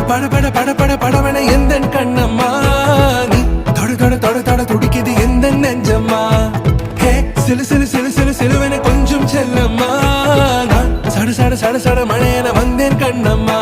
பட பட பட பட படவன எந்த கண்ணம்மா நீ தொட தொட தொட தொட துடிக்குது எந்த நெஞ்சம்மா ஹே சிலு சிலு சிலு சிலு சிலுவன கொஞ்சம் செல்லம்மா நான் சட சட சட சட மழையன வந்தேன் கண்ணம்மா